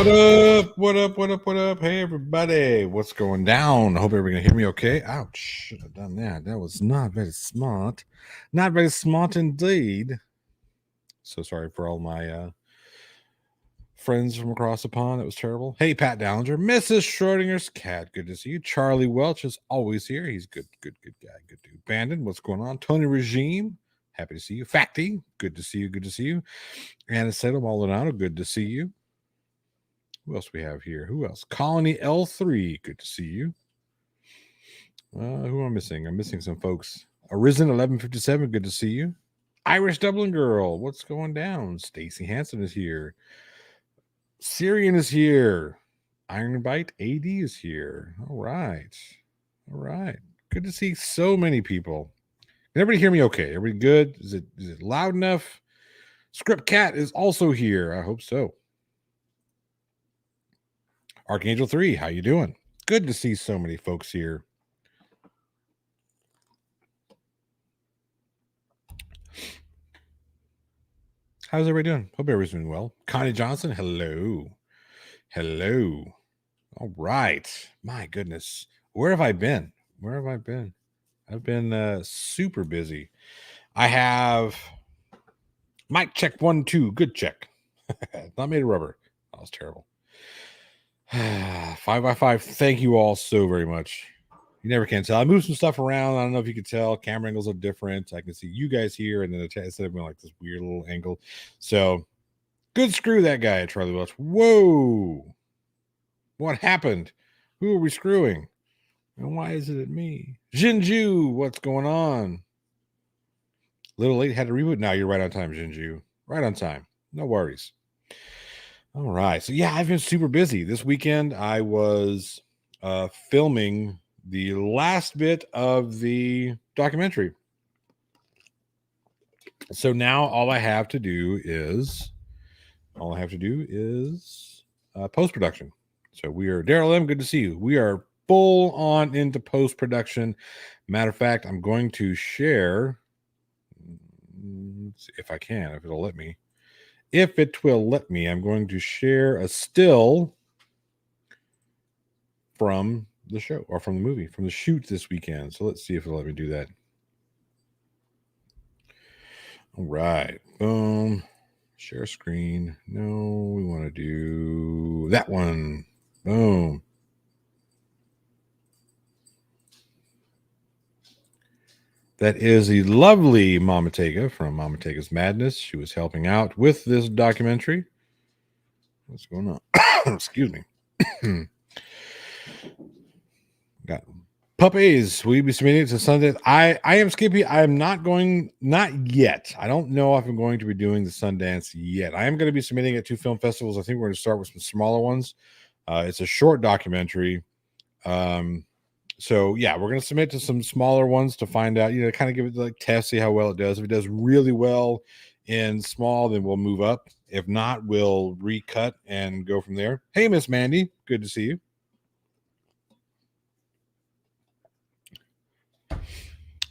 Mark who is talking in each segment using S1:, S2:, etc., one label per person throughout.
S1: What up? What up? What up? What up? Hey, everybody. What's going down? I hope everybody can hear me okay. Ouch. Should have done that. That was not very smart. Not very smart indeed. So sorry for all my friends from across the pond. That was terrible. Hey, Pat Dallinger. Mrs. Schrodinger's cat. Good to see you. Charlie Welch is always here. He's good guy. Good dude. Bandon, what's going on? Tony Regime. Happy to see you. Facty. Good to see you. Good to see you. Aniceto Maldonado. Good to see you. Who else we have here? Who else? Colony L3. Good to see you. Who am I missing? I'm missing some folks. Arisen 1157. Good to see you. Irish Dublin Girl. What's going down? Stacy Hansen is here. Syrian is here. Ironbite AD is here. All right. Good to see so many people. Can everybody hear me okay? Everybody good? Is it loud enough? Script Cat is also here. I hope so. Archangel 3, how you doing? Good to see so many folks here. How's everybody doing? Hope everybody's doing well. Connie Johnson, hello. All right. My goodness. Where have I been? I've been super busy. I have mic check 1, 2. Good check. Not made of rubber. That was terrible. 5x5. Thank you all so very much. You never can tell. I moved some stuff around. I don't know if you can tell. Camera angles are different. I can see you guys here, and then instead of being like this weird little angle. So good screw that guy at Charlie Welch. Whoa. What happened? Who are we screwing? And why is it at me? Jinju, what's going on? Little late, had to reboot. Now you're right on time, Jinju. Right on time. No worries. All right. So yeah, I've been super busy. This weekend I was filming the last bit of the documentary. So now all I have to do is post-production. So we are Daryl M. Good to see you. We are full on into post-production. Matter of fact, I'm going to share, if I can, if it'll let me. If it will let me, I'm going to share a still from the show or from the movie, from the shoot this weekend. So let's see if it'll let me do that. All right. Boom. Share screen. No, we want to do that one. Boom. That is the lovely Mama Tega from Mama Tega's Madness. She was helping out with this documentary. What's going on? Excuse me. Got puppies. Will you be submitting it to Sundance? I am Skippy. I am not yet. I don't know if I'm going to be doing the Sundance yet. I am going to be submitting it to film festivals. I think we're going to start with some smaller ones. It's a short documentary. So yeah, we're going to submit to some smaller ones to find out, kind of give it like test, see how well it does. If it does really well in small, then we'll move up. If not, we'll recut and go from there. Hey, Miss Mandy, good to see you.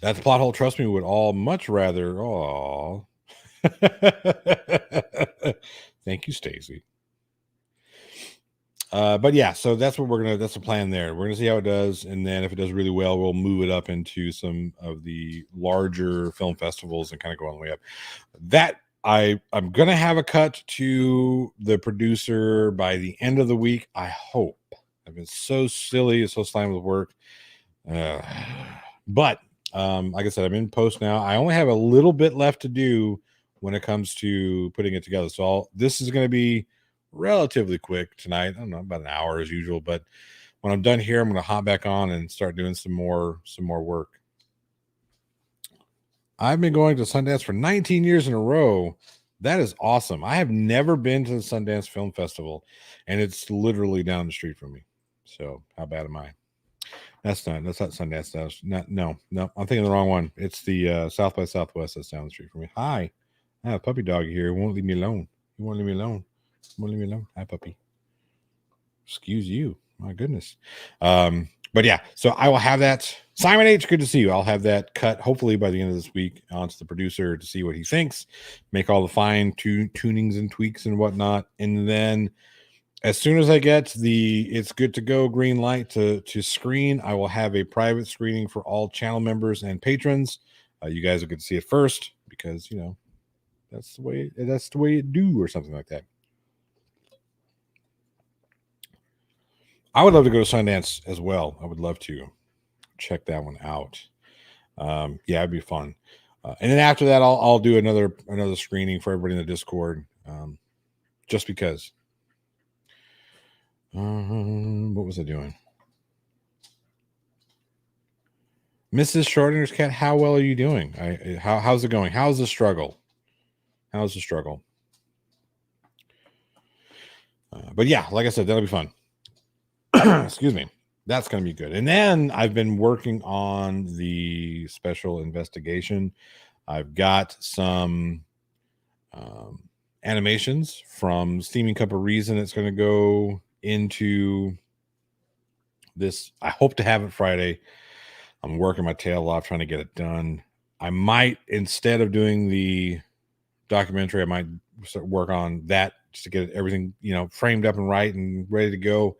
S1: That's Plot Hole. Trust me, would all much rather. Oh, thank you, Stacy. But yeah, so that's the plan there. We're gonna see how it does, and then if it does really well, we'll move it up into some of the larger film festivals and kind of go all the way up. That I'm gonna have a cut to the producer by the end of the week. I hope. I've been so silly, so slammed with work. But like I said, I'm in post now. I only have a little bit left to do when it comes to putting it together. So this is going to be relatively quick tonight. I don't know, about an hour as usual. But when I'm done here, I'm going to hop back on and start doing some more work. I've been going to Sundance for 19 years in a row. That is awesome. I have never been to the Sundance Film Festival, and it's literally down the street from me. So how bad am I? That's not Sundance. No. I'm thinking the wrong one. It's the South by Southwest that's down the street from me. Hi. I have a puppy dog here. He won't leave me alone. Hi, puppy. Excuse you. My goodness. But yeah, so I will have that. Simon H., good to see you. I'll have that cut hopefully by the end of this week onto the producer to see what he thinks, make all the fine tunings and tweaks and whatnot. And then As soon as I get the it's good to go green light to screen, I will have a private screening for all channel members and patrons. You guys will get to see it first because that's the way it do or something like that. I would love to go to Sundance as well. I would love to check that one out. Yeah, it'd be fun. And then after that, I'll do another screening for everybody in the Discord, just because. What was I doing? Mrs. Schrodinger's cat, how well are you doing? How's it going? How's the struggle? How's the struggle? But yeah, like I said, that'll be fun. Excuse me. That's going to be good. And then I've been working on the special investigation. I've got some animations from Steaming Cup of Reason that's going to go into this. I hope to have it Friday. I'm working my tail off trying to get it done. I might, instead of doing the documentary, I might work on that just to get everything, framed up and right and ready to go.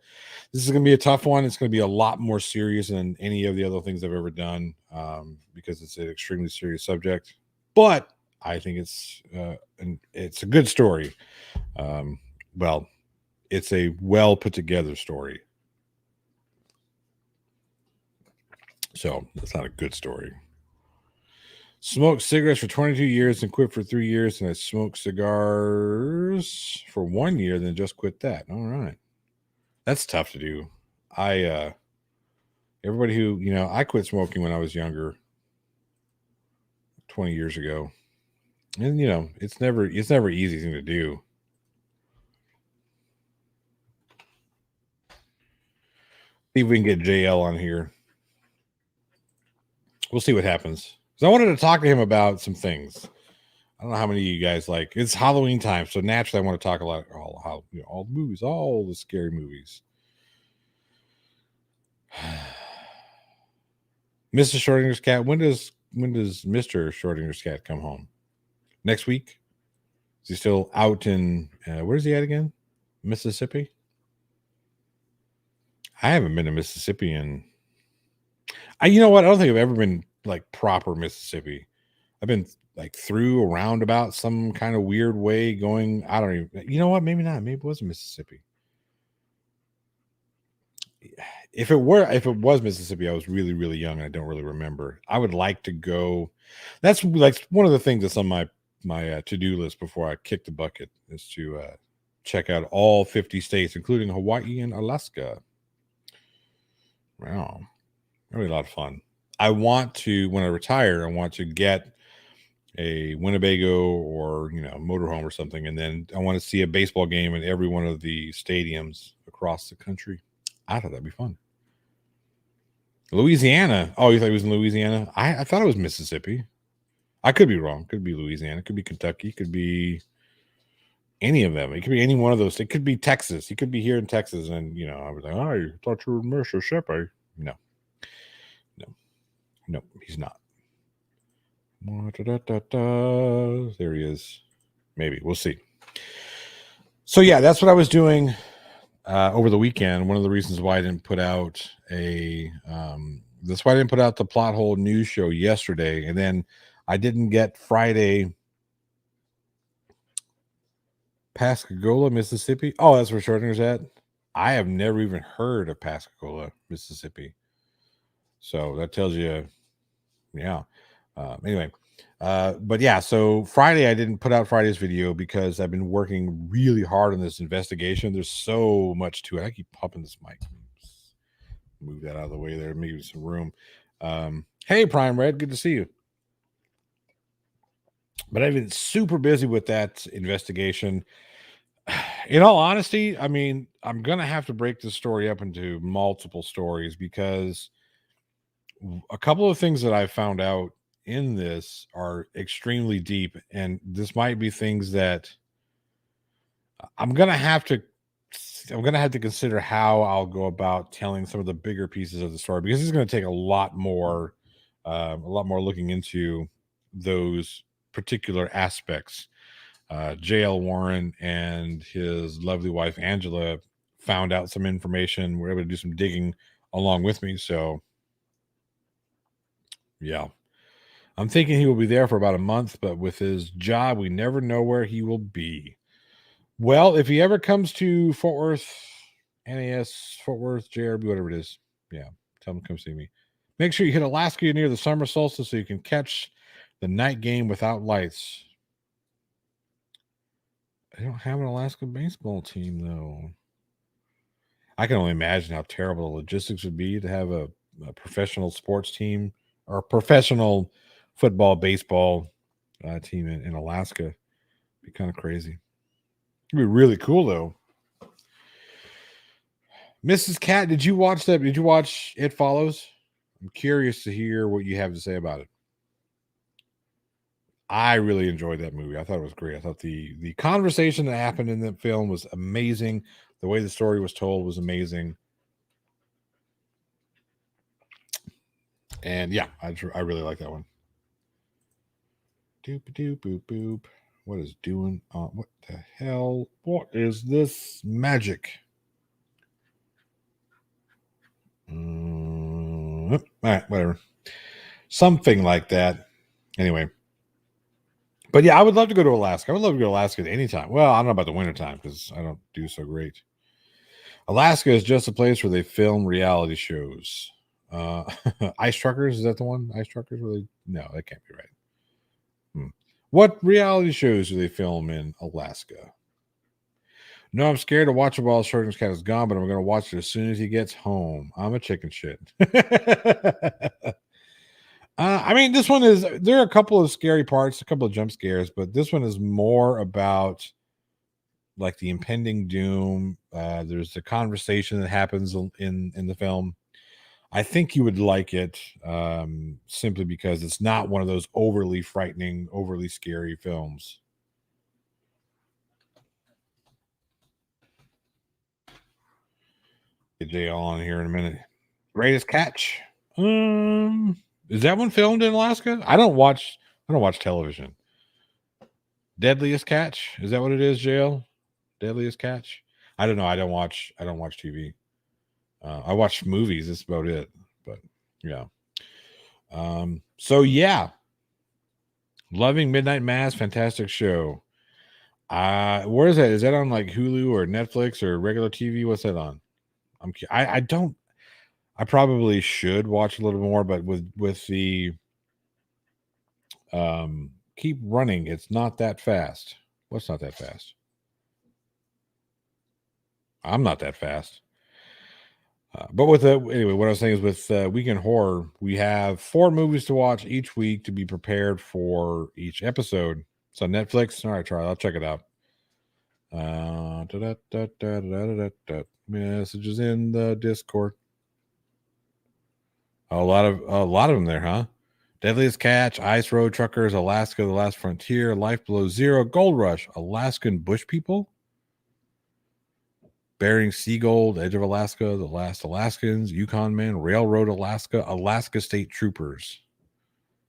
S1: This is going to be a tough one. It's going to be a lot more serious than any of the other things I've ever done, because it's an extremely serious subject. But I think it's a good story. Well, it's a well put together story. So it's not a good story. Smoked cigarettes for 22 years and quit for 3 years, and I smoked cigars for 1 year, then just quit that. All right. That's tough to do. Everybody who, I quit smoking when I was younger, 20 years ago. And it's never an easy thing to do. See if we can get JL on here. We'll see what happens. So I wanted to talk to him about some things. I don't know how many of you guys like. It's Halloween time, so naturally I want to talk a lot all the movies, all the scary movies. Mr. Schrodinger's cat. When does Mr. Schrodinger's cat come home? Next week? Is he still out in where's he at again? Mississippi? I haven't been to Mississippi in you know what? I don't think I've ever been like proper Mississippi. I've been like through a roundabout some kind of weird way going. I don't even, you know what? Maybe not. Maybe it was Mississippi. If it was Mississippi, I was really, really young and I don't really remember. I would like to go. That's like one of the things that's on my to-do list before I kick the bucket is to check out all 50 states, including Hawaii and Alaska. Wow. Really a lot of fun. I want to, when I retire, I want to get a Winnebago or motorhome or something, and then I want to see a baseball game in every one of the stadiums across the country. I thought that'd be fun. Louisiana. Oh, you thought it was in Louisiana? I thought it was Mississippi. I could be wrong. Could be Louisiana. Could be Kentucky. Could be any of them. It could be any one of those. It could be Texas. He could be here in Texas, and I was like, oh, I thought you were Mississippi. No, he's not. There he is. Maybe. We'll see. So yeah, that's what I was doing over the weekend. One of the reasons why I didn't put out that's why I didn't put out the Plot Hole news show yesterday, and then I didn't get Friday. Pascagoula, Mississippi. Oh, that's where Schrodinger's at. I have never even heard of Pascagoula, Mississippi. So that tells you, yeah. Anyway, but yeah, so Friday I didn't put out Friday's video because I've been working really hard on this investigation. There's so much to it. I keep popping this mic. Move that out of the way there. Maybe some room. Hey, Prime Red, good to see you. But I've been super busy with that investigation. In all honesty, I mean, I'm going to have to break this story up into multiple stories because a couple of things that I found out in this are extremely deep. And this might be things that I'm going to have to consider how I'll go about telling some of the bigger pieces of the story, because it's going to take a lot more looking into those particular aspects. JL Warren and his lovely wife Angela found out some information. We're able to do some digging along with me. So, yeah. I'm thinking he will be there for about a month, but with his job, we never know where he will be. Well, if he ever comes to Fort Worth, NAS, Fort Worth, JRB, whatever it is, yeah, tell him to come see me. Make sure you hit Alaska near the summer solstice so you can catch the night game without lights. I don't have an Alaska baseball team, though. I can only imagine how terrible the logistics would be to have a professional sports team or a professional football, baseball team in Alaska. It'd be kind of crazy. It'd be really cool, though. Mrs. Cat, did you watch that? Did you watch It Follows? I'm curious to hear what you have to say about it. I really enjoyed that movie. I thought it was great. I thought the conversation that happened in the film was amazing. The way the story was told was amazing. And yeah, I really like that one. Doop doop boop boop. What is doing? What the hell? What is this magic? All right, whatever. Something like that. Anyway. But yeah, I would love to go to Alaska. I would love to go to Alaska at any time. Well, I don't know about the winter time because I don't do so great. Alaska is just a place where they film reality shows. Ice Truckers, is that the one? Ice Truckers? Really? No, that can't be right. What reality shows do they film in Alaska? No, I'm scared to watch it while Surgeon's Cat is gone, but I'm going to watch it as soon as he gets home. I'm a chicken shit. I mean, this one is, there are a couple of scary parts, a couple of jump scares, but this one is more about like the impending doom. There's the conversation that happens in the film. I think you would like it simply because it's not one of those overly frightening, overly scary films. Get Jay on here in a minute. Greatest Catch. Is that one filmed in Alaska? I don't watch television. Deadliest Catch. Is that what it is, JL? Deadliest Catch. I don't know. I don't watch TV. I watch movies. That's about it. But yeah. So yeah. Loving Midnight Mass, fantastic show. Where is that? Is that on like Hulu or Netflix or regular TV? What's that on? I don't. I probably should watch a little more, but with the keep running, it's not that fast. What's not that fast? I'm not that fast. But with anyway, what I was saying is with Weekend Horror, we have 4 movies to watch each week to be prepared for each episode. So Netflix, all right, Charlie, I'll check it out. Messages in the Discord. A lot of them there, huh? Deadliest Catch, Ice Road Truckers, Alaska, The Last Frontier, Life Below Zero, Gold Rush, Alaskan Bush People, Bering Sea Gold, Edge of Alaska, The Last Alaskans, Yukon Men, Railroad Alaska, Alaska State Troopers,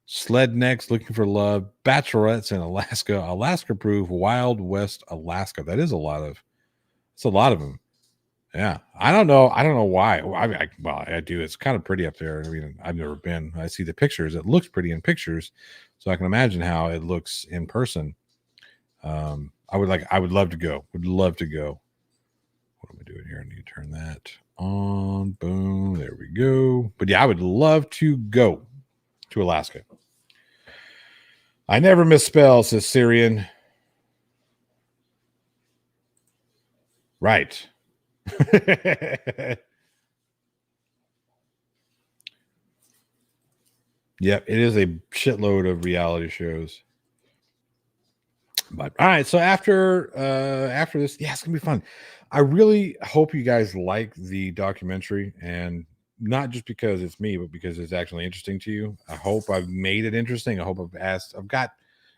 S1: Sled Necks, Looking for Love, Bachelorettes in Alaska, Alaska Proof, Wild West Alaska. That is a lot of. It's a lot of them. Yeah, I don't know why. Well, I do. It's kind of pretty up there. I mean, I've never been. I see the pictures. It looks pretty in pictures, so I can imagine how it looks in person. I would love to go. Would love to go. What am I doing here? I need to turn that on. Boom. There we go. But yeah, I would love to go to Alaska. I never misspell, says Syrian. Right. Yep, it is a shitload of reality shows. But all right, so after this, yeah, it's gonna be fun. I really hope you guys like the documentary, and not just because it's me, but because it's actually interesting to you. I hope I've made it interesting. I hope I got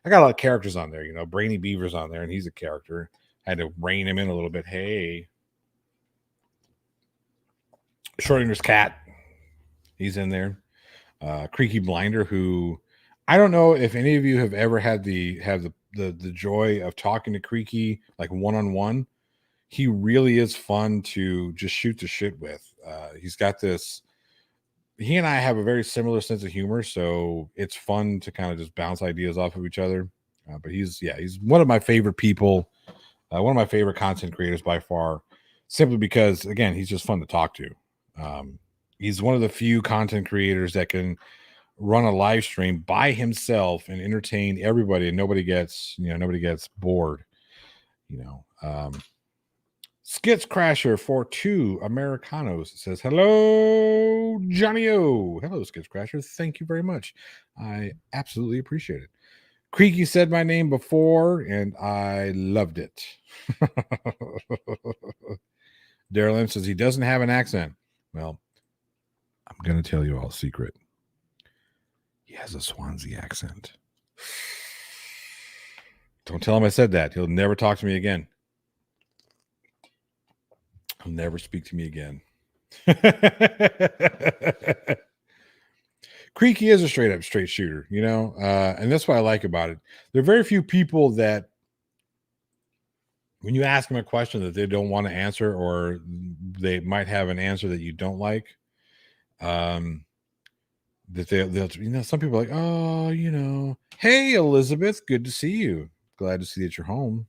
S1: a lot of characters on there. You know, Brainy Beaver's on there, and he's a character. I had to rein him in a little bit. Hey, Schrodinger's cat, he's in there. Creaky Blinder, who I don't know if any of you have ever had the joy of talking to Creaky like one on one. he really is fun to just shoot the shit with. He's got this. He and I have a very similar sense of humor, so it's fun to kind of just bounce ideas off of each other. But he's one of my favorite people, one of my favorite content creators by far, simply because again he's just fun to talk to. He's one of the few content creators that can run a live stream by himself and entertain everybody, and nobody gets bored. Skits Crasher for 2 Americanos says, hello, Johnny O. Hello, Skits Crasher. Thank you very much. I absolutely appreciate it. Creaky said my name before, and I loved it. Daryl M says he doesn't have an accent. Well, I'm going to tell you all a secret. He has a Swansea accent. Don't tell him I said that. He'll never talk to me again. He'll never speak to me again. Creaky is a straight shooter, and that's what I like about it. There are very few people that when you ask them a question that they don't want to answer, or they might have an answer that you don't like, that they'll some people are like, oh, hey, Elizabeth, good to see you. Glad to see that you're home.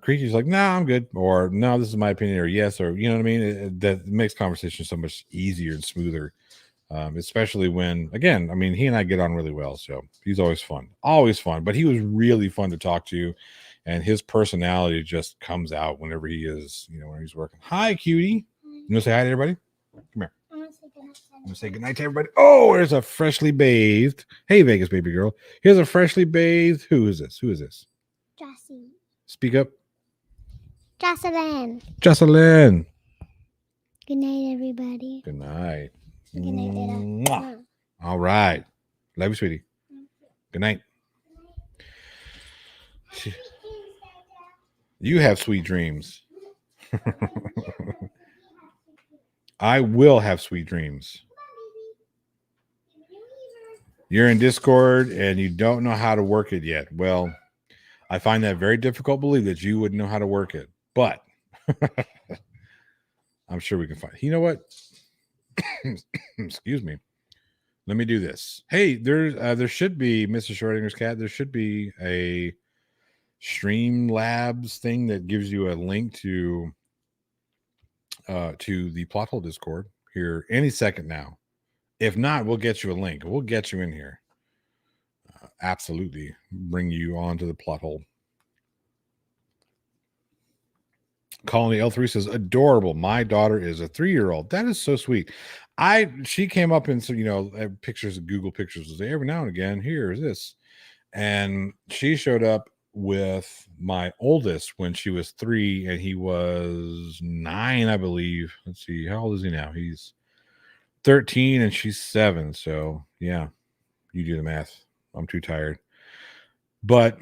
S1: Creaky's like, nah, I'm good, or no, this is my opinion, or yes, or you know what I mean. That makes conversation so much easier and smoother, especially when, again, I mean, he and I get on really well, so he's always fun. But he was really fun to talk to, and his personality just comes out whenever he is, when he's working. Hi, cutie. You want to say hi to everybody? Come here. I'm gonna say goodnight to everybody. Oh, there's a freshly bathed. Hey, Vegas baby girl. Here's a freshly bathed. Who is this? Jossie. Speak up.
S2: Jocelyn. Good night, everybody.
S1: Good night.
S2: Good night, Dada.
S1: All right. Love you, sweetie. Good night. You have sweet dreams. I will have sweet dreams. You're in Discord and you don't know how to work it yet. Well, I find that very difficult to believe that you would know how to work it, but I'm sure we can find. You know what? Excuse me. Let me do this. Hey, there should be, Mrs. Schrodinger's cat. There should be a Streamlabs thing that gives you a link to the Plot Hole Discord here any second now. If not, we'll get you a link. We'll get you in here. Absolutely bring you on to the Plot Hole. Colony L3 says, adorable. My daughter is a 3-year-old. That is so sweet. She came up in some, pictures of Google Pictures every now and again. Here's this. And she showed up with my oldest when she was 3 and he was 9, I believe. Let's see. How old is he now? He's 13 and she's 7. So yeah, you do the math. I'm too tired. But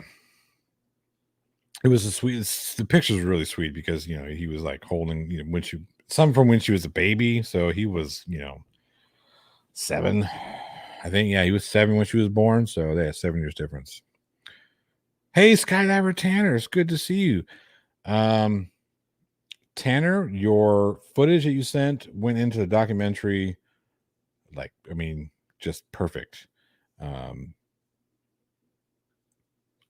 S1: it was the pictures were really sweet because, he was like holding, when she was a baby. So he was, 7, I think. Yeah, he was 7 when she was born. So they had 7 years difference. Hey, Skydiver Tanner, it's good to see you. Tanner, your footage that you sent went into the documentary. Just perfect.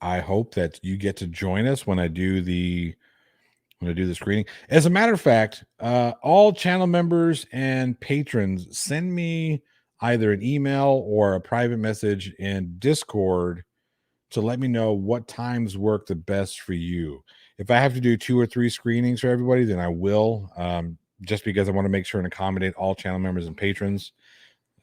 S1: I hope that you get to join us when I do the screening. As a matter of fact, all channel members and patrons, send me either an email or a private message in Discord to let me know what times work the best for you. If I have to do 2 or 3 screenings for everybody, then I will, just because I want to make sure and accommodate all channel members and patrons.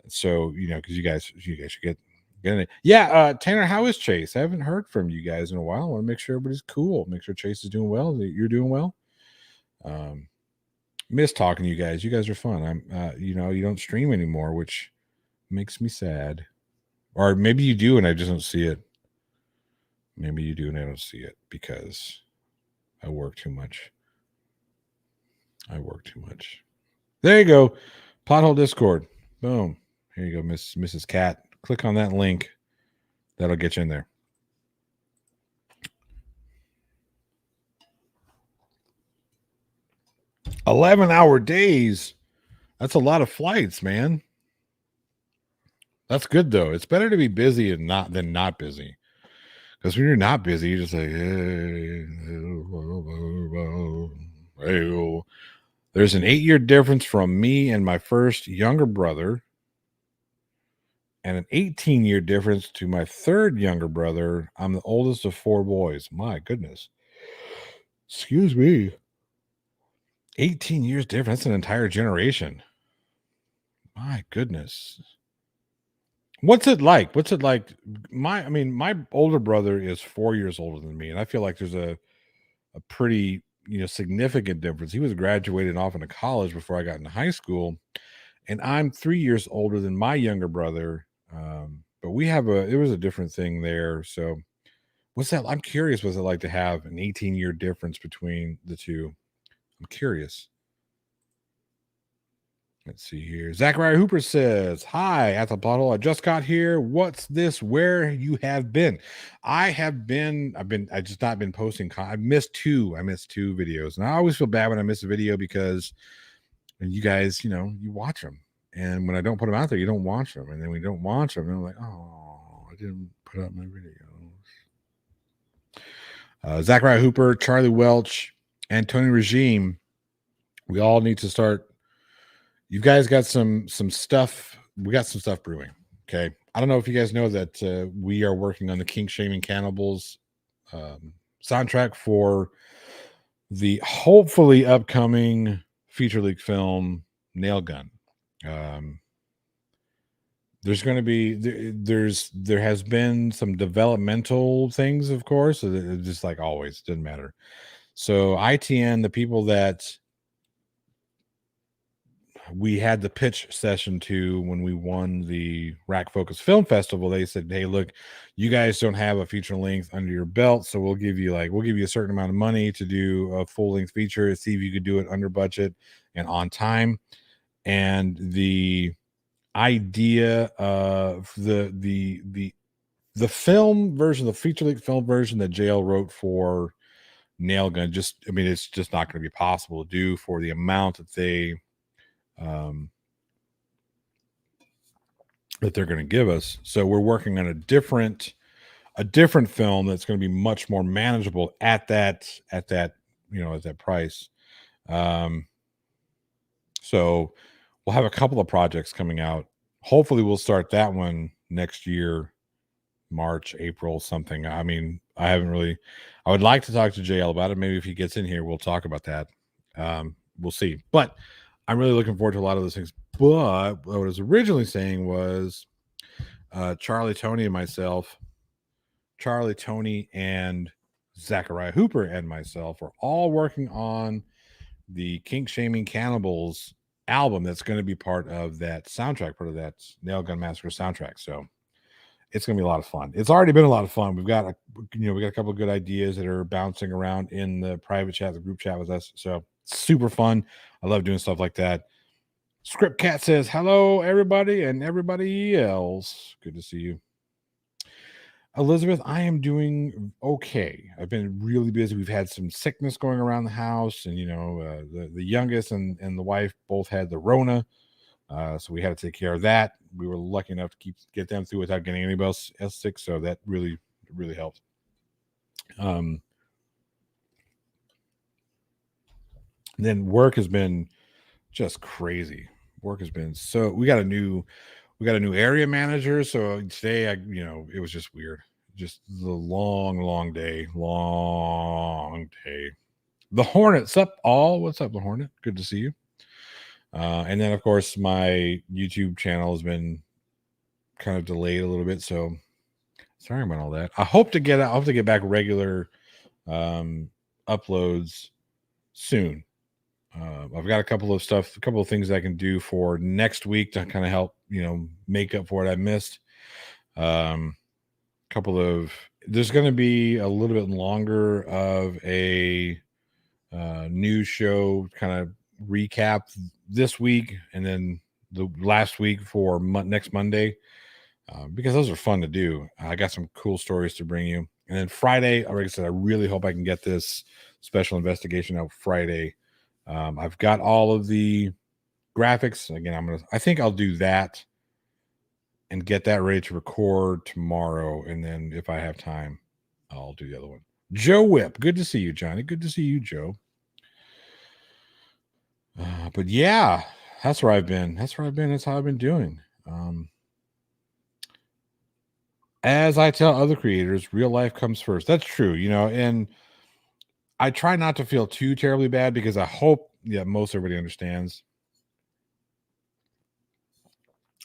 S1: So, because you guys should get it. Yeah, Tanner, how is Chase? I haven't heard from you guys in a while. I want to make sure everybody's cool. Make sure Chase is doing well. That you're doing well. Miss talking to you guys. You guys are fun. I'm, you don't stream anymore, which makes me sad. Or maybe you do, and I just don't see it. Maybe you do, and I don't see it because I work too much. There you go. Plot Hole Discord. Boom. Here you go, Mrs. Cat. Click on that link. That'll get you in there. 11-hour days. That's a lot of flights, man. That's good though. It's better to be busy and not busy. Because when you're not busy, you're just like, hey. There's an 8-year difference from me and my first younger brother, and an 18-year difference to my third younger brother. I'm the oldest of 4 boys. My goodness. Excuse me. 18 years difference. That's an entire generation. My goodness. What's it like? What's it like? My older brother is 4 years older than me, and I feel like there's a pretty significant difference. He was graduated off into college before I got into high school, and I'm 3 years older than my younger brother. But it was a different thing there. So what's that? I'm curious. What's it like to have an 18-year difference between the two? I'm curious. Let's see here. Zachariah Hooper says, "Hi, at the Plot Hole. I just got here. What's this? Where you have been?" I just not been posting. I missed two videos, and I always feel bad when I miss a video because you guys, you watch them, and when I don't put them out there, you don't watch them, and then we don't watch them, and I'm like, oh, I didn't put out my videos. Zachariah Hooper, Charlie Welch, and Tony Regime. We all need to start. You guys got some stuff. We got some stuff brewing. Okay. I don't know if you guys know that we are working on the Kink Shaming Cannibals soundtrack for the hopefully upcoming feature length film Nail Gun. There's going to be there has been some developmental things, of course, so just like always, it doesn't matter. So ITN, the people that we had the pitch session to when we won the Rack Focus Film Festival, they said, "Hey, look, you guys don't have a feature length under your belt, so we'll give you a certain amount of money to do a full length feature. See if you could do it under budget and on time." And the idea of the film version, the feature length film version that JL wrote for Nail Gun, it's just not going to be possible to do for the amount that they're going to give us. So we're working on a different film that's going to be much more manageable at that price. So we'll have a couple of projects coming out. Hopefully we'll start that one next year, March, April, something. I would like to talk to JL about it. Maybe if he gets in here, we'll talk about that. We'll see. But I'm really looking forward to a lot of those things. But what I was originally saying was Charlie, Tony, and Zachariah Hooper and myself are all working on the Kink Shaming Cannibals album that's going to be part of that soundtrack, part of that Nail Gun Massacre soundtrack. So it's going to be a lot of fun. It's already been a lot of fun. We've got a couple of good ideas that are bouncing around in the private chat, the group chat with us. So super fun. I love doing stuff like that. Script Cat says, "Hello, everybody and everybody else. Good to see you." Elizabeth, I am doing okay. I've been really busy. We've had some sickness going around the house, and the youngest and the wife both had the Rona, so we had to take care of that. We were lucky enough to get them through without getting anybody else sick, so that really helped. Then work has been just crazy. Work has been so. We got a new area manager, so today it was just weird. Just the long day. The Hornet, what's up, the Hornet? Good to see you. And then of course my YouTube channel has been kind of delayed a little bit, so sorry about all that. I hope to get back regular uploads soon. I've got a couple of things I can do for next week to kind of help make up for what I missed. There's going to be a little bit longer of a news show kind of recap this week, and then the last week for next Monday, because those are fun to do. I got some cool stories to bring you. And then Friday, like I said, I really hope I can get this special investigation out Friday. I've got all of the graphics. Again, I think I'll do that and get that ready to record tomorrow. And then if I have time, I'll do the other one. Joe Whip, good to see you, Johnny. Good to see you, Joe. But yeah, that's where I've been. That's how I've been doing. As I tell other creators, real life comes first. That's true, and I try not to feel too terribly bad because I hope most everybody understands.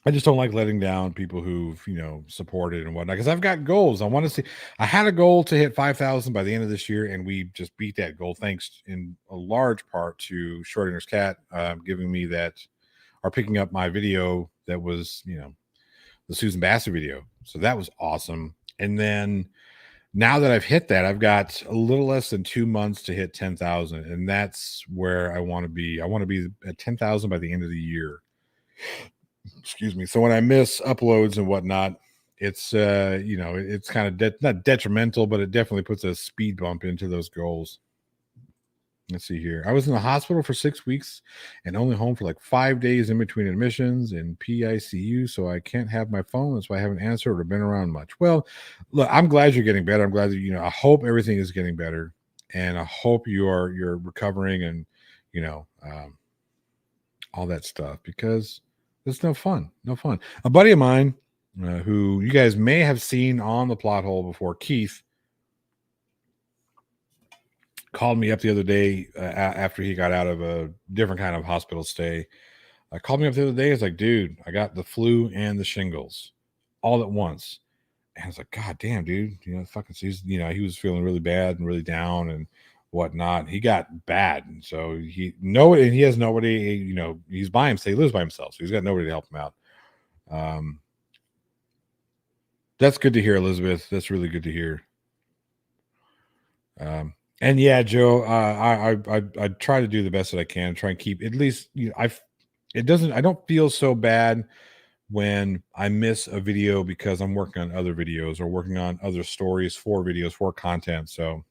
S1: I just don't like letting down people who've, supported and whatnot, because I've got goals. I had a goal to hit 5,000 by the end of this year, and we just beat that goal thanks in a large part to Schrodinger's cat giving me that, or picking up my video that was, the Susan Bassett video. So that was awesome. And then now that I've hit that, I've got a little less than 2 months to hit 10,000. And that's where I want to be. I want to be at 10,000 by the end of the year. Excuse me. So when I miss uploads and whatnot, it's it's kind of not detrimental, but it definitely puts a speed bump into those goals. Let's see here. I was in the hospital for 6 weeks and only home for like 5 days in between admissions and PICU. So I can't have my phone. That's why I haven't answered or been around much. Well, look, I'm glad you're getting better. I'm glad that, I hope everything is getting better, and I hope you're recovering and, all that stuff, because it's no fun. No fun. A buddy of mine who you guys may have seen on the Plot Hole before, Keith, called me up the other day after he got out of a different kind of hospital stay. Called me up the other day. It's like, dude, I got the flu and the shingles all at once. And I was like, God damn, dude, fucking, he was feeling really bad and really down and whatnot. He got bad. And so he has nobody, he's by himself. He lives by himself. So he's got nobody to help him out. That's good to hear, Elizabeth. That's really good to hear. And yeah, Joe, I try to do the best that I can. Try and keep at least, I don't feel so bad when I miss a video because I'm working on other videos or working on other stories for videos for content. So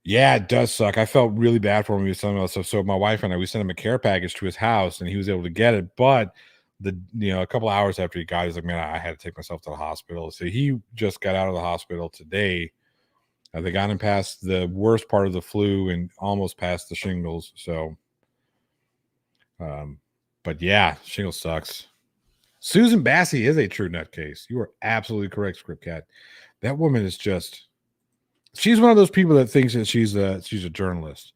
S1: yeah, it does suck. I felt really bad for him. He was telling me stuff. So my wife and I, we sent him a care package to his house and he was able to get it. But a couple of hours after he got it, he's like, man, I had to take myself to the hospital. So he just got out of the hospital today. They got him past the worst part of the flu and almost past the shingles. So, but yeah, shingles sucks. Susan Bassey is a true nutcase. You are absolutely correct, Script Cat. That woman is she's one of those people that thinks that she's a journalist.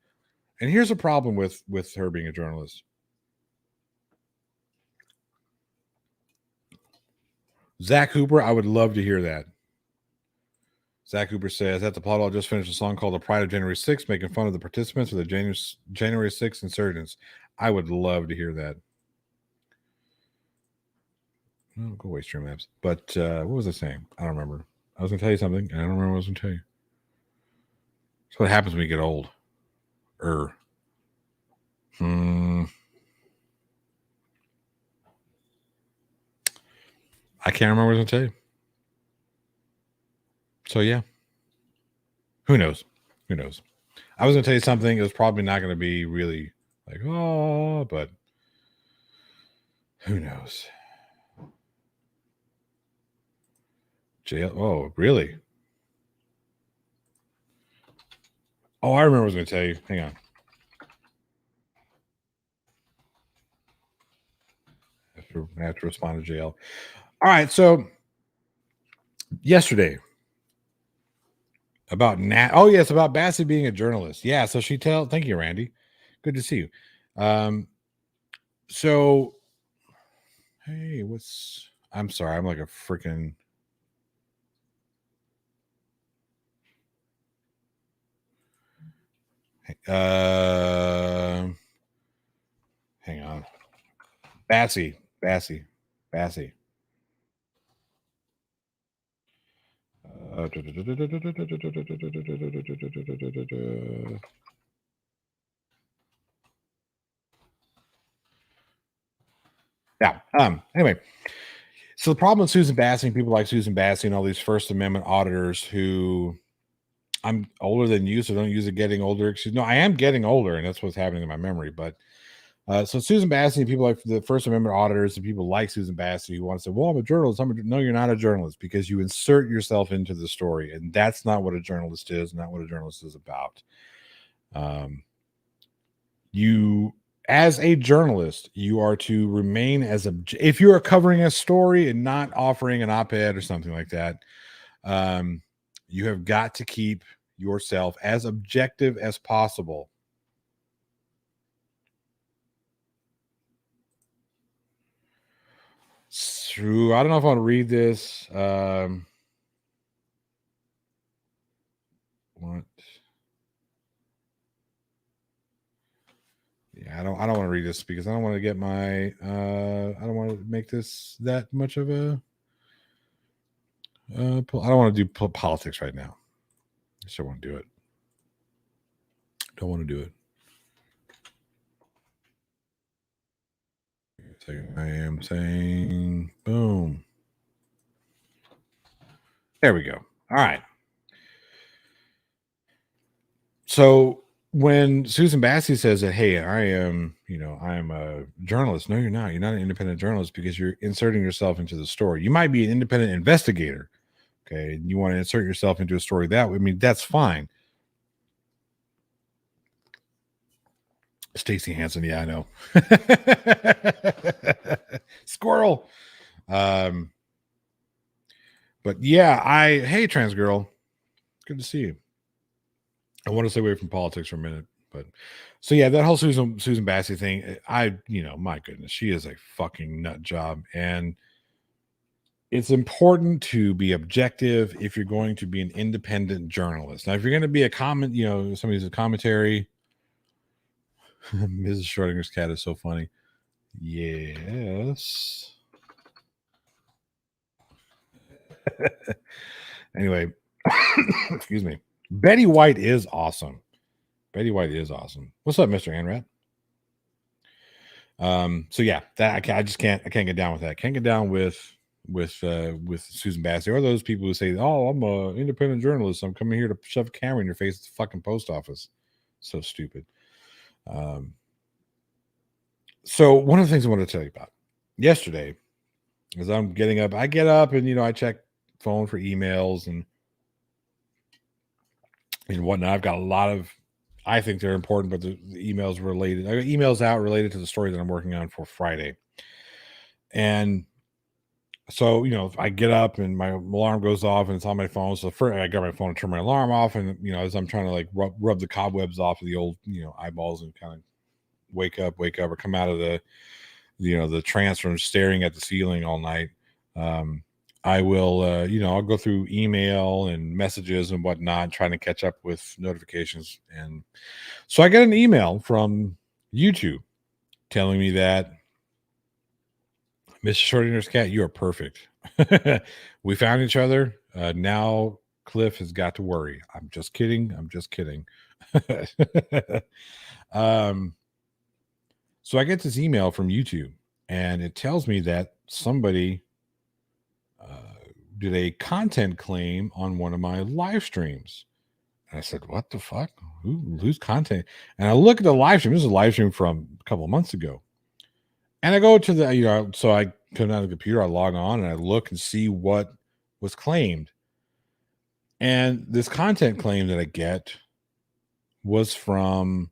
S1: And here's a problem with her being a journalist. Zach Hooper, I would love to hear that. Zach Hooper says, at the Plot Hole, just finished a song called The Pride of January 6th, making fun of the participants of the January 6th insurgents. I would love to hear that. Oh, go away, Streamlabs. But what was I saying? I don't remember. I was going to tell you something, and I don't remember what I was going to tell you. That's what happens when you get old. I can't remember what I was going to tell you. So, yeah. Who knows? Who knows? I was going to tell you something. It was probably not going to be really like, oh, but who knows? Jail. Oh, really? Oh, I remember what I was going to tell you. Hang on. I have to respond to jail. All right. So, yesterday, about oh yes, about Bassett being a journalist. Yeah, so thank you, Randy. Good to see you. So hey, I'm sorry, I'm like a freaking hang on. Bassey. Yeah. Anyway, so the problem with Susan Bassey, people like Susan Bassey and all these First Amendment auditors who I'm older than you, so don't use a getting older excuse. No, I am getting older, and that's what's happening in my memory. But so Susan Bassey, people like the First Amendment auditors, and people like Susan Bassey who want to say, "Well, I'm a journalist." No, you're not a journalist because you insert yourself into the story, and that's not what a journalist is. Not what a journalist is about. You, as a journalist, you are to remain as if you are covering a story and not offering an op-ed or something like that. You have got to keep yourself as objective as possible. True. I don't know if I want to read this. What? Yeah, I don't want to read this because I don't want to get my I don't want to make this that much of a I don't want to do politics right now. I just don't want to do it. Don't want to do it. I am saying boom. There we go. All right. So when Susan Bassey says that, hey, I am a journalist. No, you're not. You're not an independent journalist because you're inserting yourself into the story. You might be an independent investigator. Okay. You want to insert yourself into a story that way. I mean, that's fine. Stacey Hansen. Yeah, I know. Squirrel. But yeah, hey, trans girl. Good to see you. I want to stay away from politics for a minute, but so yeah, that whole Susan Bassey thing, my goodness, she is a fucking nut job, and it's important to be objective if you're going to be an independent journalist. Now, if you're going to be a somebody's a commentary, Mrs. Schrodinger's cat is so funny. Yes. Anyway, excuse me. Betty White is awesome. Betty White is awesome. What's up, Mr. Anrat? So yeah, that I can't get down with that. Can't get down with Susan Bassey or those people who say, "Oh, I'm an independent journalist. I'm coming here to shove a camera in your face at the fucking post office." So stupid. So one of the things I wanted to tell you about yesterday is I'm getting up. I get up and I check phone for emails and whatnot. I've got a lot of, I think they're important, but the emails related. I got emails out related to the story that I'm working on for Friday. And so, I get up and my alarm goes off and it's on my phone. So first I got my phone and turn my alarm off. And, as I'm trying to like rub the cobwebs off of the old, eyeballs and kind of wake up or come out of the trance from staring at the ceiling all night. I will, I'll go through email and messages and whatnot, trying to catch up with notifications. And so I get an email from YouTube telling me that Mr. Schrodinger's cat, you are perfect. We found each other. Now Cliff has got to worry. I'm just kidding. So I get this email from YouTube and it tells me that somebody did a content claim on one of my live streams. And I said, what the fuck? Who's content? And I look at the live stream. This is a live stream from a couple of months ago. And I go to the, so I come out of the computer, I log on and I look and see what was claimed. And this content claim that I get was from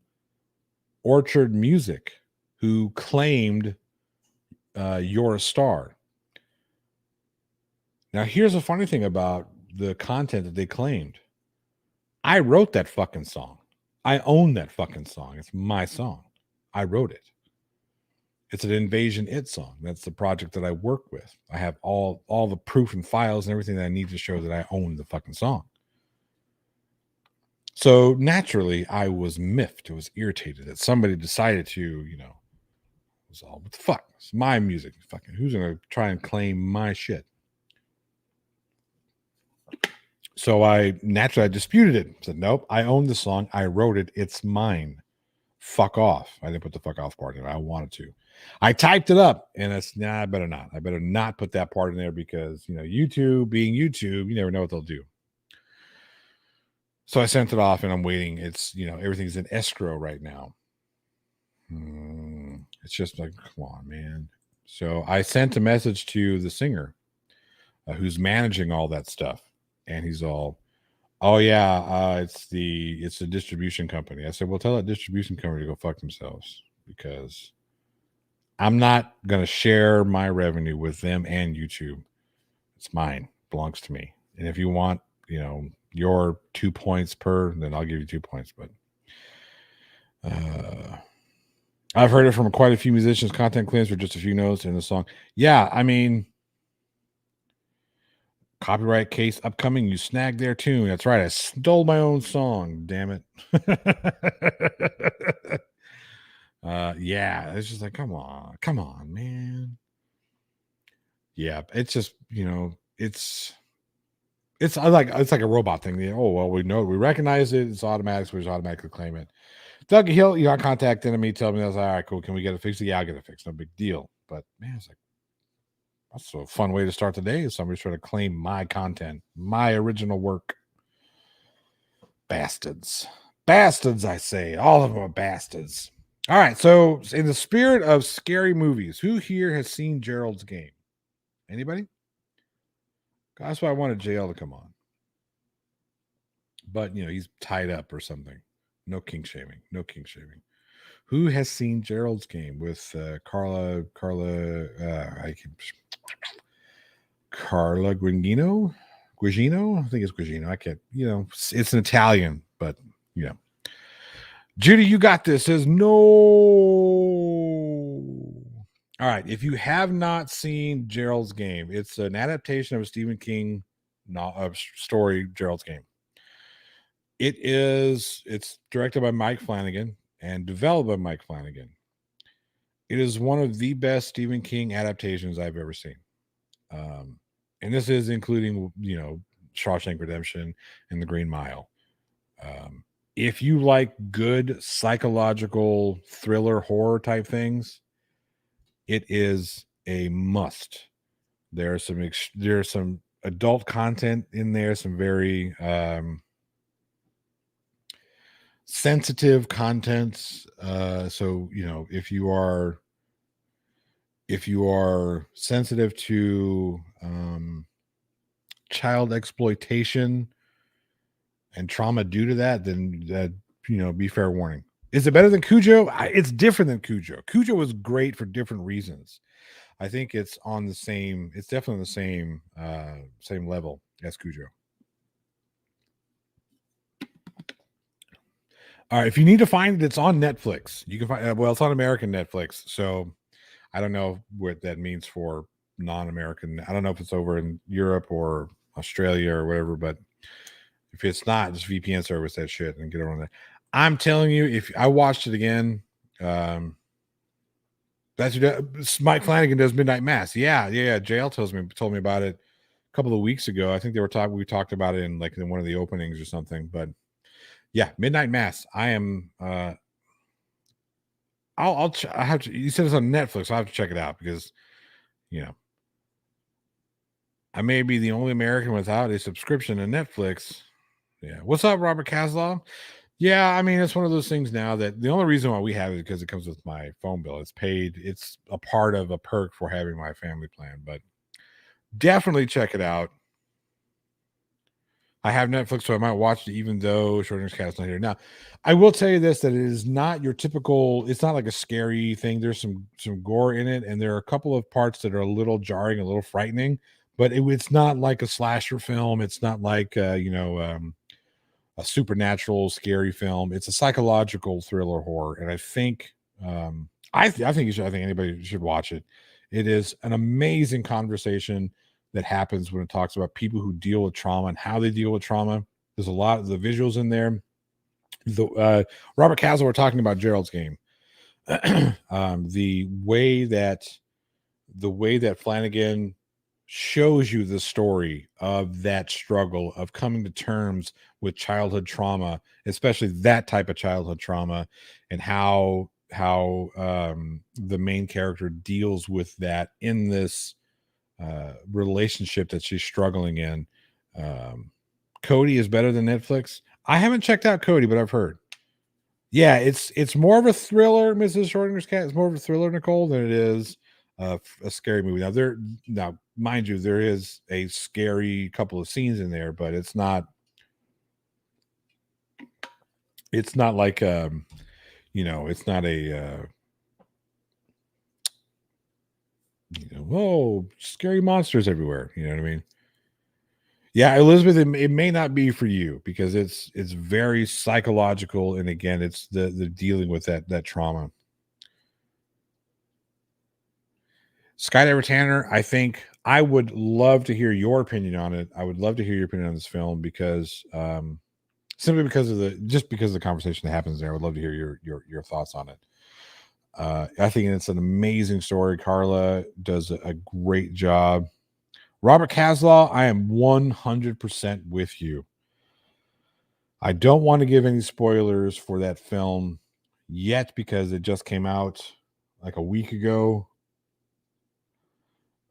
S1: Orchard Music, who claimed You're a Star. Now, here's the funny thing about the content that they claimed. I wrote that fucking song. I own that fucking song. It's my song. I wrote it. It's an Invasion It song. That's the project that I work with. I have all the proof and files and everything that I need to show that I own the fucking song. So naturally, I was miffed. I was irritated that somebody decided to, it was all, what the fuck? It's my music. Fucking who's going to try and claim my shit? So I disputed it. Said, nope, I own the song. I wrote it. It's mine. Fuck off. I didn't put the fuck off part in it. I wanted to. I typed it up and it's, I better not. I better not put that part in there because, YouTube being YouTube, you never know what they'll do. So I sent it off and I'm waiting. It's, everything's in escrow right now. It's just like, come on, man. So I sent a message to the singer who's managing all that stuff. And he's all, oh yeah, it's the distribution company. I said, well, tell that distribution company to go fuck themselves, because I'm not gonna share my revenue with them and YouTube. It's mine, belongs to me. And if you want, your 2 points per, then I'll give you 2 points. But I've heard it from quite a few musicians. Content claims for just a few notes in the song. Yeah, I mean, copyright case upcoming. You snagged their tune. That's right. I stole my own song. Damn it. Yeah, it's just like, come on, man. Yeah, it's just, it's like a robot thing. Oh well, we recognize it. It's automatic, so we just automatically claim it. Doug Hill, contacted me, tell me I was like, all right, cool. Can we get it fixed? Yeah, I'll get it fixed. No big deal. But man, it's like, that's a fun way to start the day. Is somebody's trying to claim my content, my original work. Bastards. Bastards, I say. All of them are bastards. All right. So, in the spirit of scary movies, who here has seen Gerald's Game? Anybody? That's why I wanted JL to come on. But, he's tied up or something. No kink shaming. No kink shaming. Who has seen Gerald's Game with Carla Guigino? Guigino? I think it's Guigino. I can't, it's an Italian, but, Judy, you got this. Says no. All right. If you have not seen Gerald's Game, it's an adaptation of a Stephen King story, Gerald's Game. It's directed by Mike Flanagan and developed by Mike Flanagan. It is one of the best Stephen King adaptations I've ever seen. And this is including, Shawshank Redemption and The Green Mile. If you like good psychological thriller horror type things, it is a must. There's some adult content in there, some very sensitive contents. So if you are sensitive to child exploitation and trauma due to that, then that, be fair warning. Is it better than Cujo? It's different than Cujo. Cujo was great for different reasons. I think it's definitely on the same level as Cujo. All right, if you need to find it, it's on Netflix. You can find it's on American Netflix. So I don't know what that means for non-American. I don't know if it's over in Europe or Australia or whatever, but if it's not, just VPN service that shit and get it on there. I'm telling you, if I watched it again, that's Mike Flanagan does Midnight Mass. Yeah. JL told me about it a couple of weeks ago. I think we talked about it in one of the openings or something. But yeah, Midnight Mass. I am. I have to. You said it's on Netflix. So I have to check it out because, I may be the only American without a subscription to Netflix. Yeah. What's up, Robert Kaslow? Yeah, I mean, it's one of those things now that the only reason why we have it is because it comes with my phone bill. It's paid. It's a part of a perk for having my family plan, but definitely check it out. I have Netflix, so I might watch it even though Schrodinger's Cat's not here. Now, I will tell you this, that it is not your typical, it's not like a scary thing. There's some gore in it, and there are a couple of parts that are a little jarring, a little frightening, but it's not like a slasher film. It's not like, a supernatural scary film. It's a psychological thriller horror, and I think I think you should. I think anybody should watch it. It is an amazing conversation that happens when it talks about people who deal with trauma and how they deal with trauma. There's a lot of the visuals in there. The Robert Castle, we're talking about Gerald's Game. The way that Flanagan shows you the story of that struggle of coming to terms with childhood trauma, especially that type of childhood trauma, and how the main character deals with that in this relationship that she's struggling in. Cody is better than Netflix. I haven't checked out Cody, but I've heard. Yeah, it's more of a thriller, Mrs. Schrodinger's Cat. It's more of a thriller, Nicole, than it is a scary movie. Now, mind you, there is a scary couple of scenes in there, but it's not like it's not a whoa, scary monsters everywhere. You know what I mean? Yeah, Elizabeth, it may not be for you because it's very psychological, and again, it's the dealing with that trauma. Skydiver Tanner, I think I would love to hear your opinion on it. I would love to hear your opinion on this film because simply because of the conversation that happens there. I would love to hear your thoughts on it. I think it's an amazing story. Carla does a great job. Robert Caslaw, I am 100% with you. I don't want to give any spoilers for that film yet because it just came out like a week ago.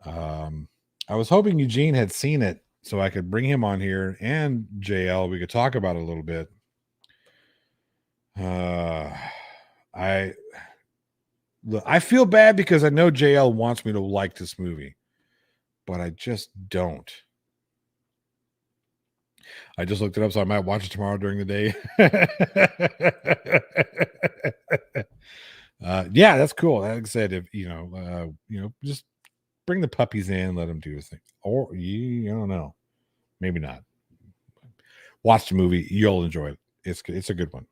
S1: I was hoping Eugene had seen it so I could bring him on here and JL. We could talk about it a little bit. I feel bad because I know JL wants me to like this movie, but I just don't. I just looked it up, so I might watch it tomorrow during the day. Yeah, that's cool. Like I said, if just bring the puppies in, let them do his thing. Or I don't know, maybe not. Watch the movie, you'll enjoy it. It's a good one.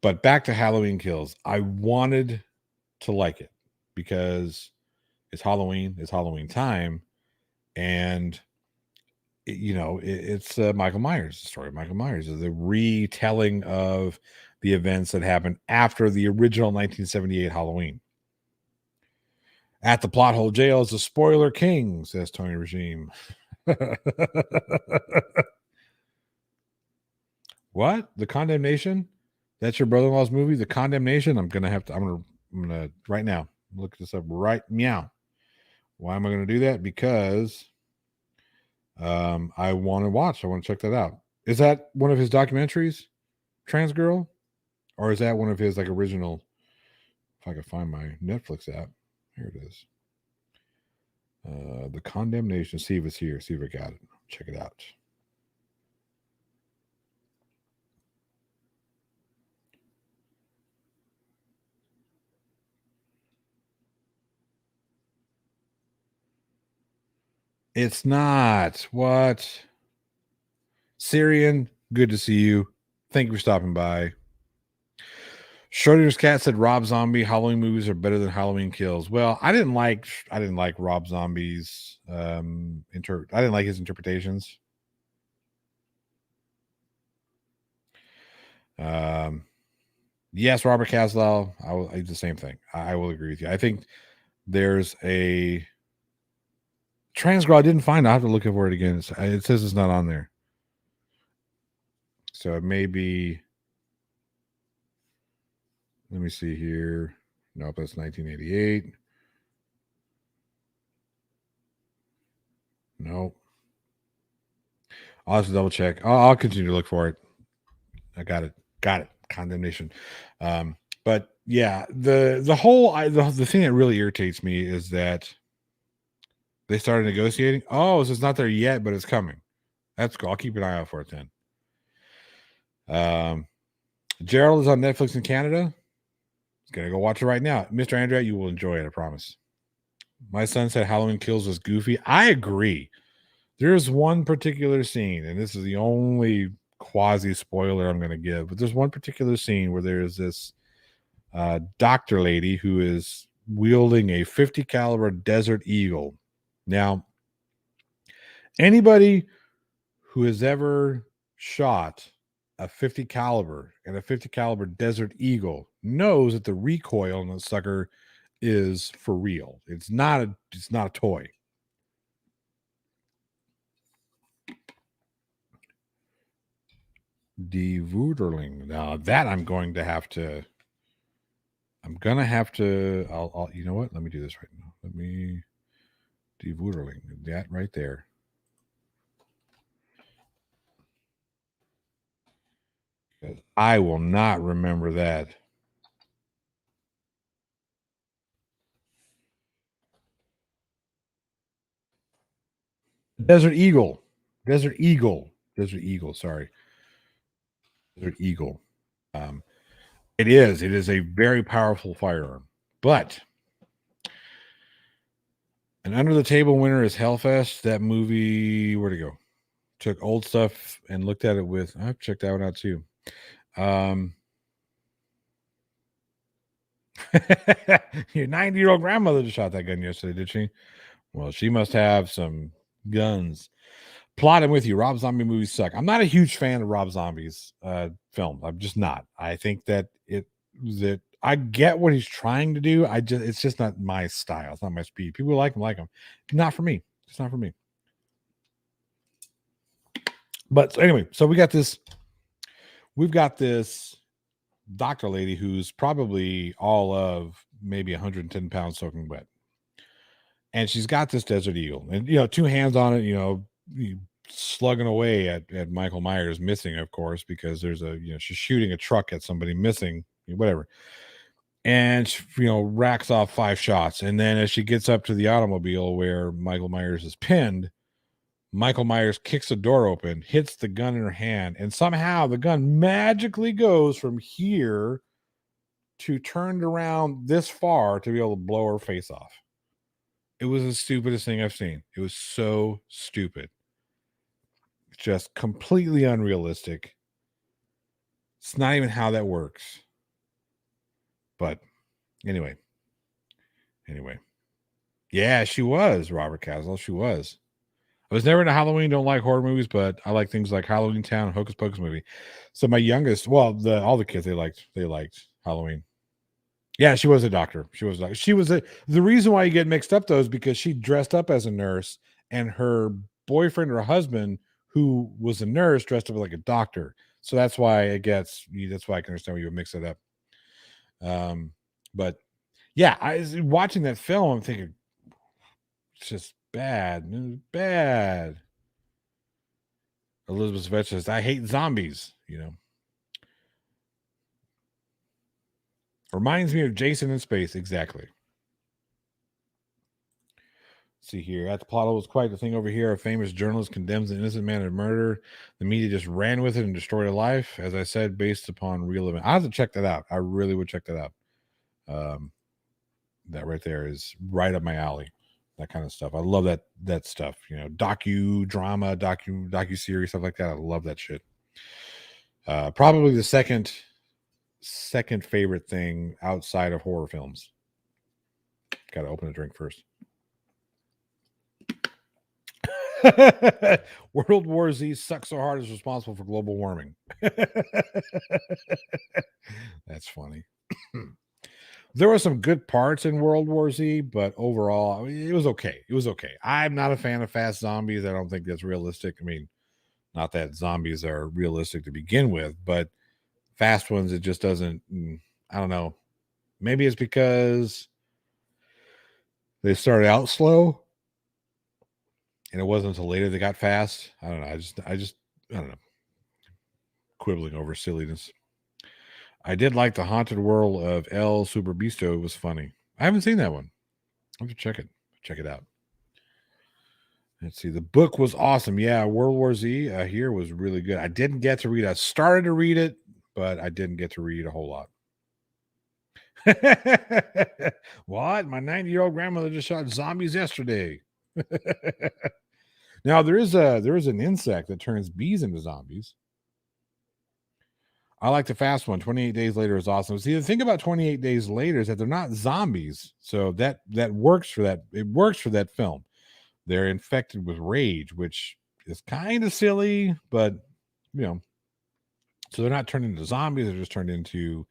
S1: But back to Halloween Kills. I wanted to like it because it's Halloween. It's Halloween time, and it's Michael Myers. The story of Michael Myers is the retelling of the events that happened after the original 1978 Halloween. At the Plot Hole Jail is the spoiler king, says Tony Regime. What? The Condemnation? That's your brother-in-law's movie, The Condemnation? I'm gonna right now look this up right meow. Why am I gonna do that? Because I want to check that out. Is that one of his documentaries, Trans Girl? Or is that one of his like original? If I can find my Netflix app. Here it is. The Condemnation. See if it's here. See if I got it. Check it out. It's not. What? Syrian, good to see you. Thank you for stopping by. Schrodinger's Cat said Rob Zombie Halloween movies are better than Halloween Kills. Well, I didn't like Rob Zombie's I didn't like his interpretations. Yes, Robert Caslow. I do the same thing. I will agree with you. I think there's a Trans Girl I didn't find. I have to look for it again. It says it's not on there. So it may be. Let me see here. Nope, that's 1988. Nope. I'll have to double check. I'll continue to look for it. I got it. Condemnation. But yeah, the whole the thing that really irritates me is that they started negotiating. Oh, so it's not there yet, but it's coming. That's cool. I'll keep an eye out for it then. Gerald is on Netflix in Canada. He's gonna go watch it right now. Mr. Andrea, you will enjoy it, I promise. My son said Halloween Kills was goofy. I agree. There's one particular scene, and this is the only quasi spoiler I'm going to give, but there's one particular scene where there's this doctor lady who is wielding a 50 caliber Desert Eagle. Now, anybody who has ever shot a 50 caliber and a 50 caliber Desert Eagle knows that the recoil on the sucker is for real. It's not a toy. Die Wooderling. Now that I'm gonna have to. I'll you know what? Let me do this right now. Let me Die Wooderling. That right there. I will not remember that. Desert Eagle. Desert Eagle. Desert Eagle. Sorry. Desert Eagle. It is. It is a very powerful firearm. But an under the table winner is Hellfest. That movie, where'd it go? Took old stuff and looked at it with. I've checked that one out too. Your 90-year-old grandmother just shot that gun yesterday, did she? Well, she must have some guns. Plotting with you. Rob Zombie movies suck. I'm not a huge fan of Rob Zombie's film. I'm just not. I think that I get what he's trying to do. It's just not my style. It's not my speed. People like him. Not for me. It's not for me. But anyway, so we've got this doctor lady who's probably all of maybe 110 pounds soaking wet. And she's got this Desert Eagle and, two hands on it, slugging away at Michael Myers, missing, of course, because there's she's shooting a truck at somebody, missing, whatever. And she, racks off 5 shots. And then as she gets up to the automobile where Michael Myers is pinned, Michael Myers kicks the door open, hits the gun in her hand, and somehow the gun magically goes from here to turned around this far to be able to blow her face off. It was the stupidest thing I've seen. It was so stupid. Just completely unrealistic. It's not even how that works. But anyway. Yeah, she was, Robert Castle. She was. I was never into Halloween. Don't like horror movies, but I like things like Halloween Town and Hocus Pocus movie. So my youngest, all the kids, they liked Halloween. Yeah, she was a doctor. The reason why you get mixed up though is because she dressed up as a nurse and her boyfriend or husband who was a nurse dressed up like a doctor. So that's why that's why I can understand why you would mix it up. But yeah, I was watching that film, I'm thinking it's just bad. Bad. Elizabeth Svetch says, I hate zombies, Reminds me of Jason in Space, exactly. Let's see here. At the Plot Hole was quite the thing over here. A famous journalist condemns an innocent man to murder. The media just ran with it and destroyed a life. As I said, based upon real events. I have to check that out. I really would check that out. That right there is right up my alley. That kind of stuff. I love that stuff. Docu-drama, docu-series, stuff like that. I love that shit. Probably the second favorite thing outside of horror films. Got to open a drink first. World War Z sucks so hard is responsible for global warming. That's funny. There were some good parts in World War Z, but overall, it was okay. I'm not a fan of fast zombies. I don't think that's realistic. I mean, not that zombies are realistic to begin with, but fast ones, it just doesn't. I don't know. Maybe it's because they started out slow and it wasn't until later they got fast. I don't know. I don't know. Quibbling over silliness. I did like the Haunted World of El Superbisto. It was funny. I haven't seen that one. I have to check it out. Let's see. The book was awesome. Yeah, World War Z here was really good. I didn't get to read it. I started to read it, but I didn't get to read a whole lot. What? My 90-year-old grandmother just shot zombies yesterday. Now there is an insect that turns bees into zombies. I like the fast one. 28 Days Later is awesome. See, the thing about 28 Days Later is that they're not zombies, so that works for that. It works for that film. They're infected with rage, which is kind of silly, but so they're not turned into zombies. They're just turned into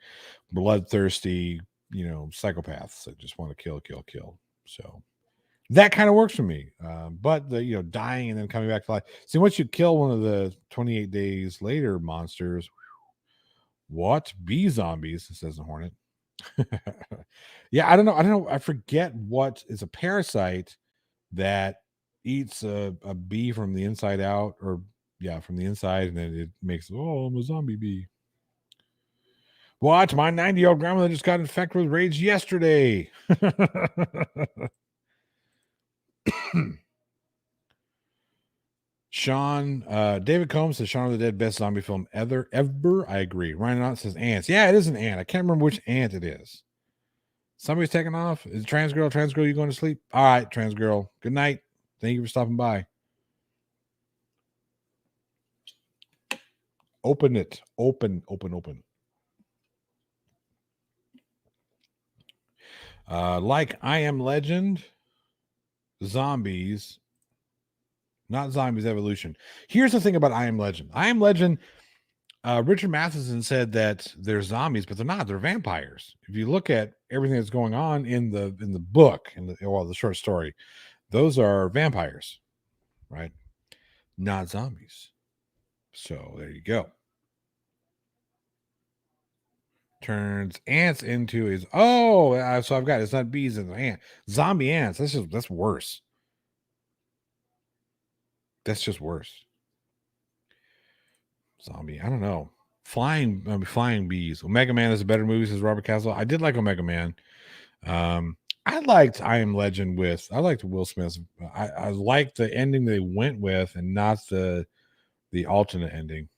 S1: bloodthirsty, psychopaths that just want to kill. So that kind of works for me. But the dying and then coming back to life. See, once you kill one of the 28 Days Later monsters, what? Bee zombies, says the Hornet. Yeah, I don't know. I forget what is a parasite that eats a bee from the inside out, or from the inside, and then it makes, I'm a zombie bee. What? My 90-year-old grandmother just got infected with rage yesterday. Sean, David Combs says Shaun of the Dead best zombie film ever. I agree. Ryan Knott says ants. Yeah, it is an ant. I can't remember which ant it is. Somebody's taking off. Is it trans girl? Trans girl, you going to sleep? All right, trans girl. Good night. Thank you for stopping by. Open it. Open. Like I Am Legend, zombies, not zombies evolution. Here's the thing about I Am Legend. I Am Legend, Richard Matheson said that they're zombies, but they're not. They're vampires. If you look at everything that's going on in the book, in the short story, those are vampires, right? Not zombies. So there you go. Turns ants into his so I've got it's not bees and ant zombie ants. That's worse. That's just worse. Zombie, I don't know. Flying bees. Omega Man is a better movie, says Robert Castle. I did like Omega Man. I liked I Am Legend I liked Will Smith. I liked the ending they went with and not the alternate ending.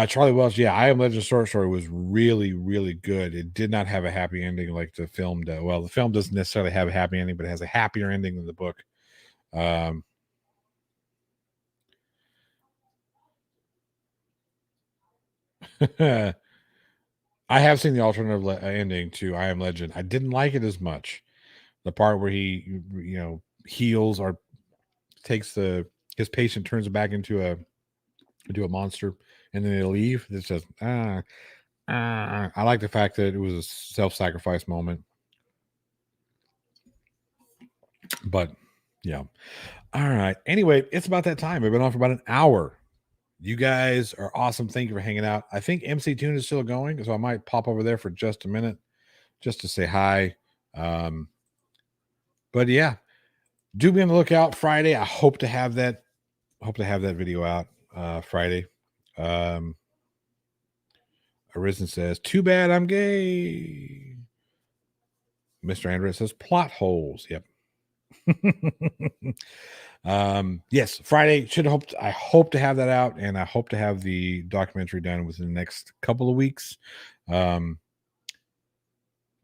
S1: Charlie Welch, yeah, I Am Legend short story was really, really good. It did not have a happy ending like the film does. Well, the film doesn't necessarily have a happy ending, but it has a happier ending than the book. I have seen the alternative ending to I Am Legend. I didn't like it as much. The part where he, heals or takes his patient, turns it back into a monster, and then they leave. It's just I like the fact that it was a self-sacrifice moment. But yeah. All right. Anyway, it's about that time. We've been on for about an hour. You guys are awesome. Thank you for hanging out. I think MC Tune is still going, so I might pop over there for just a minute just to say hi. But yeah, do be on the lookout Friday. I hope to have that video out Friday. Arisen says, too bad I'm gay. Mr. Andrew says, plot holes. Yep. Yes, Friday I hope to have that out, and I hope to have the documentary done within the next couple of weeks. Those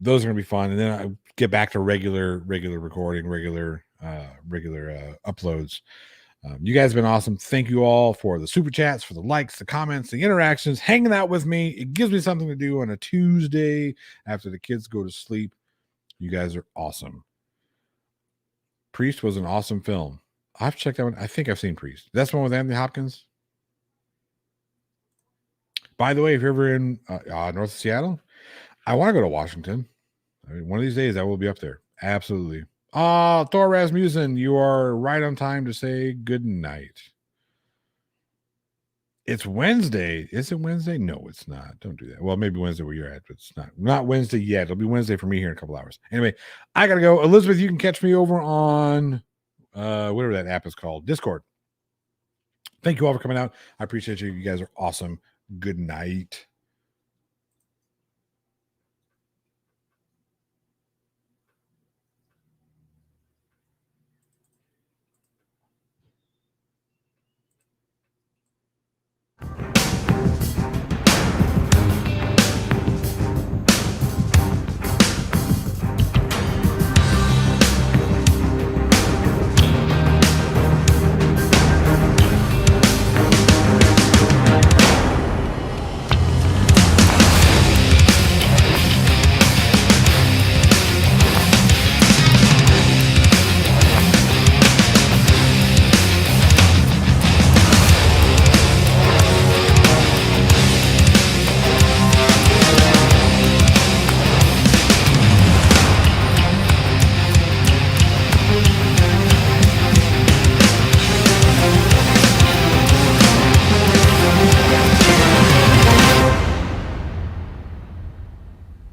S1: are gonna be fun, and then I get back to regular recording, regular uploads. You guys have been awesome. Thank you all for the super chats, for the likes, the comments, the interactions, hanging out with me. It gives me something to do on a Tuesday after the kids go to sleep. You guys are awesome. Priest was an awesome film. I've checked that one. I think I've seen Priest. That's the one with Anthony Hopkins. By the way, if you're ever in north of Seattle, I want to go to Washington. I mean, one of these days I will be up there. Absolutely. Thor Rasmussen, you are right on time to say good night. It's Wednesday. Is it Wednesday? No, it's not. Don't do that. Well, maybe Wednesday where you're at, but it's not Wednesday yet. It'll be Wednesday for me here in a couple hours. Anyway, I gotta go. Elizabeth, you can catch me over on whatever that app is called, Discord. Thank you all for coming out. I appreciate you. You guys are awesome. Good night.